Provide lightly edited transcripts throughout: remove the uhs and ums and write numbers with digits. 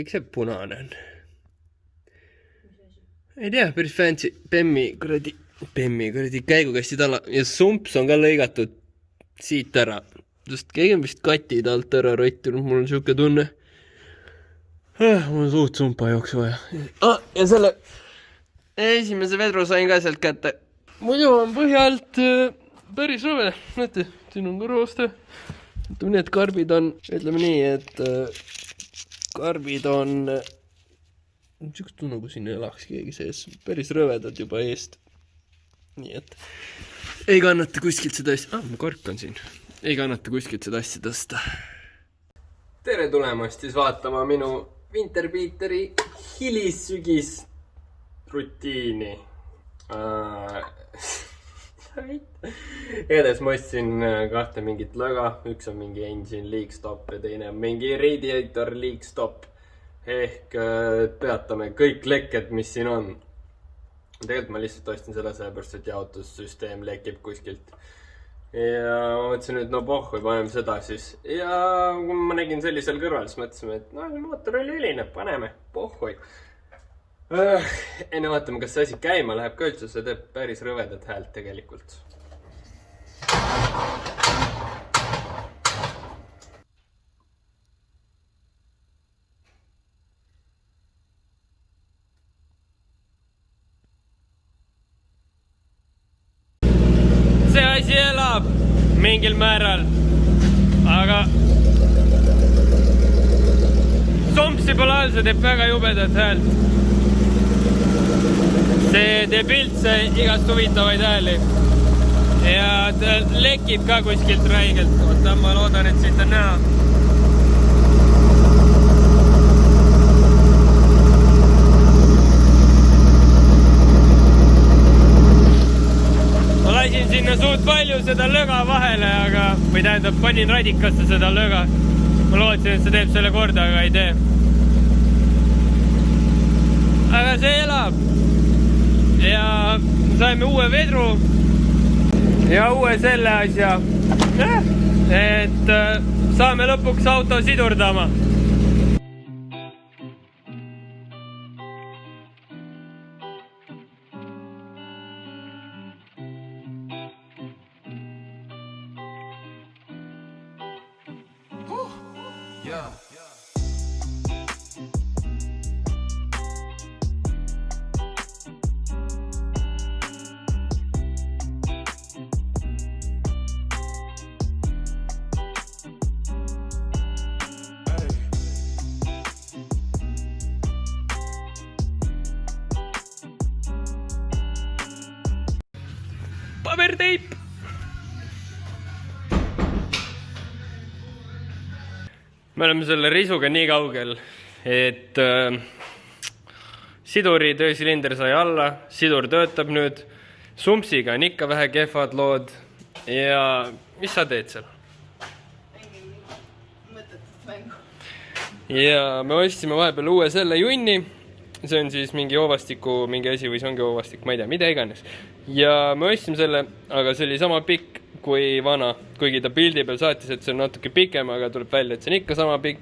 Eks see punane on? Ei tea, päris fancy. Bemmi kuradi käigukasti tala. Ja sumps on ka lõigatud siit ära. Sest keegi on vist katid alt ära rottinud. Mul on siuke tunne. Mul on suht sumpa jooksu vaja. Ja selle esimese vedru sain ka sealt kätte. Muidu on põhja alt päris rõve. Näete, siin on kõrvaste. Ütleme nii, et karbid on, ütleme nii, et karbid on siukest tunne, kui siin elaks keegi sees. Päris rõvedad juba eest. Nii et ei kannata kuskilt seda asja. Mu kork on siin. Ei kannata kuskilt seda asja tõsta. Tere tulemast siis vaatama minu Winterbeateri hilissügis rutiini. Edes ma ostsin kahte mingit löga. Üks on mingi engine leak stop ja teine on mingi radiator leak stop. Ehk peatame kõik lekked, mis siin on. Tegelikult ma lihtsalt ostsin selle sellepärast, et jaotussüsteem lekib kuskilt. Ja ma mõtlesin, et no pohhui, paneme seda siis. Ja kui ma nägin sellisel kõrval, siis mõtlesime, et no mootor oli üline, paneme pohhui. Enne vaatame, kas see asi käima läheb ka üldse, see teeb päris rõvedat häält tegelikult. See asi elab mingil määral, aga sompsi pole all, see teeb väga jubedat häält. See teeb üldse igast huvitavaid hääli ja ta lekib ka kuskilt räigelt. Oota, ma loodan, et siit on näha. Ma lasin sinna suht palju seda löga vahele, või tähendab, panin radikasse seda löga. Ma lootsin, et see teeb selle korda, aga ei tee. Aga see elab. Ja saime uue vedru ja uue selle asja, et saame lõpuks auto sidurdama. Paberteip! Me oleme selle risuga nii kaugel, et siduri töösilinder sai alla, sidur töötab nüüd, sumpsiga on ikka vähe kehvad lood ja mis sa teed seal? Mõtetest mängu. Ja me ostsime vahepeal uue selle junni. See on siis mingi hoovastiku mingi asi või see ongi hoovastik, ma ei tea, mida iganes. Ja me ostsime selle, aga see oli sama pikk kui vana, kuigi ta pildi peal saatis, et see on natuke pikem, aga tuleb välja, et see on ikka sama pikk.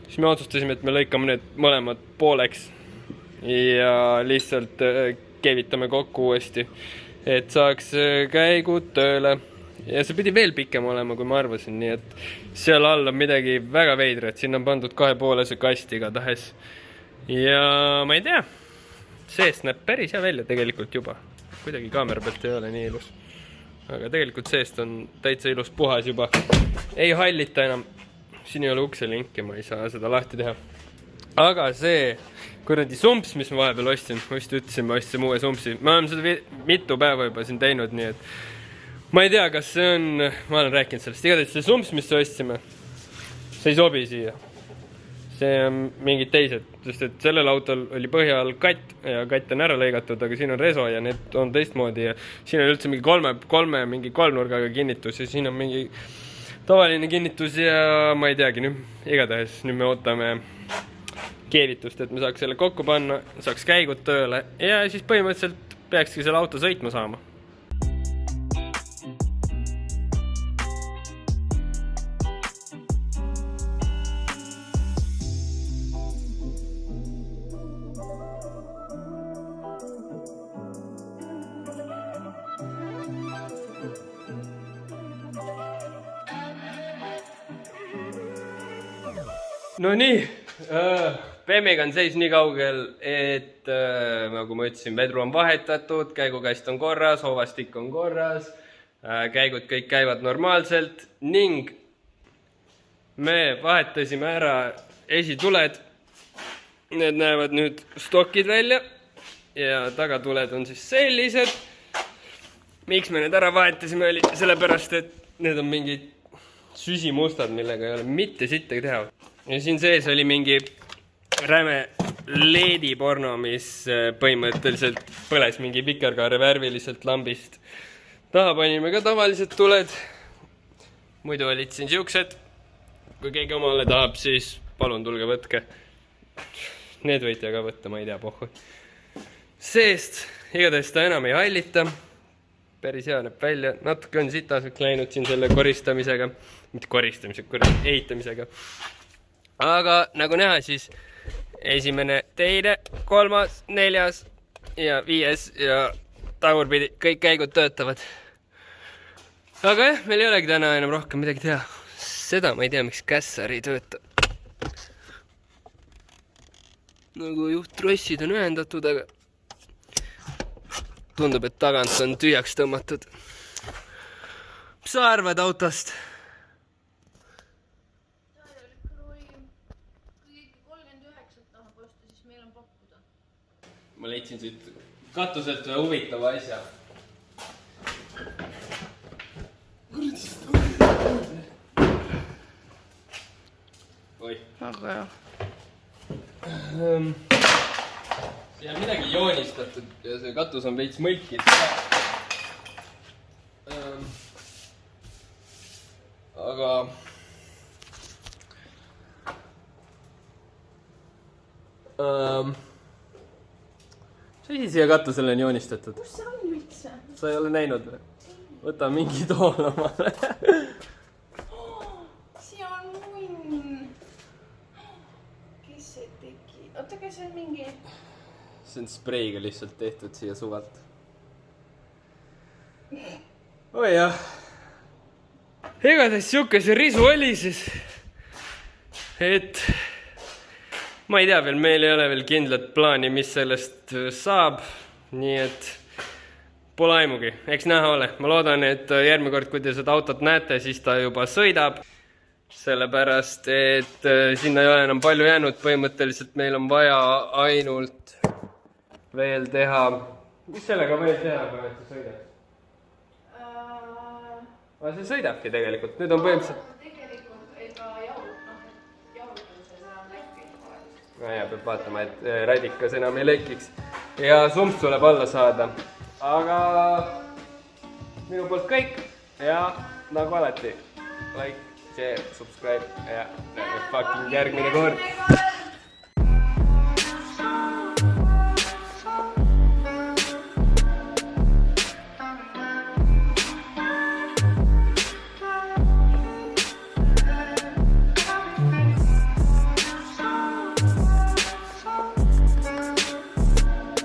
Siis me otsustasime, et me lõikame need mõlemad pooleks ja lihtsalt kevitame kokku uuesti, et saaks käigud tööle. Ja see pidi veel pikem olema, kui ma arvasin, nii et seal all on midagi väga veidrat, sinna on pandud 2,5 kasti iga tahes. Ja ma ei tea, seest näeb päris hea välja tegelikult juba. Kuidagi kaamera pealt ei ole nii ilus. Aga tegelikult seest on täitsa ilus puhas juba. Ei hallita enam. Siin ei ole ukselinki, ma ei saa seda lahti teha. Aga see kuradi sumps, mis ma vahepeal ostsin, ma vist ütlesin, ma ostsin uue sumpsi. Me oleme seda mitu päeva juba siin teinud, nii et ma ei tea, kas see on, ma olen rääkinud sellest. Igatahes see sumps, mis ostsime, see ei sobi siia. See on mingid teised, sest et sellel autol oli põhja all katt ja katt on ära lõigatud, aga siin on reso ja need on teistmoodi ja siin on üldse mingi kolmnurgaga kinnitus ja siin on mingi tavaline kinnitus ja ma ei teagi, igatahes nüüd me ootame keevitust, et me saaks selle kokku panna, saaks käigud tööle ja siis põhimõtteliselt peakski selle auto sõitma saama. no nii, Pemmega on seis nii kaugel, et nagu ma ütlesin, vedru on vahetatud, käigukast on korras, hoovastik on korras, käigud kõik käivad normaalselt ning me vahetasime ära esituled. Need näevad nüüd stokid välja ja tagatuled on siis sellised. Miks me need ära vahetasime oli sellepärast, et need on mingid süsimustad, millega ei ole mitte sittagi teha. Ja siin sees oli mingi räme LED-porno, mis põhimõtteliselt põles mingi vikerkaare värviliselt lambist. Taha panime ka tavalised tuled. Muidu olid siin siuksed. Kui keegi omale tahab, siis palun tulge võtke. Need võite ka võtta, ma ei tea, pohhu. Seest, igatahes ta enam ei hallita. Päris hea näeb välja. Natuke on sitaseks läinud siin selle koristamisega. Mitte koristamisega, ehitamisega. Aga nagu näha, siis esimene, teine, kolmas, neljas ja viies ja tagurpidi kõik käigud töötavad. Aga jah, meil ei olegi täna enam rohkem midagi teha. Seda ma ei tea, miks kässar ei tööta. Nagu juhtrossid on ühendatud, aga tundub, et tagant on tühjaks tõmmatud. Mis sa arvad autost? Ma leidsin siit katuselt ühe huvitava asja. Oi. Aga jah. Siin on midagi joonistatud ja see katus on veits mõlkid. Aga mis asi siia katusele on joonistatud? Kus see on üldse? Sa ei ole näinud või? Võta mingi tool omale. Siia on munn. Kes see tegi? Oota, kas see on mingi... See on spreiga lihtsalt tehtud siia suvalt. Oi jah. Igatahes siuke see risu oli siis. Et... Ma ei tea veel, meil ei ole veel kindlat plaani, mis sellest saab. Nii et pole aimugi. Eks näha ole. Ma loodan, et järgmine kord, kui te seda autot näete, siis ta juba sõidab. Sellepärast, et sinna ei ole enam palju jäänud. Põhimõtteliselt meil on vaja ainult veel teha. Mis sellega veel teha, kui see sõidab? Aga see sõidabki tegelikult. Nüüd on põhimõtteliselt... Ja peab vaatama, et radikas enam ei lekiks. Ja sumps tuleb alla saada. Aga minu poolt kõik. Ja nagu alati, like, share, subscribe ja fucking järgmine kord.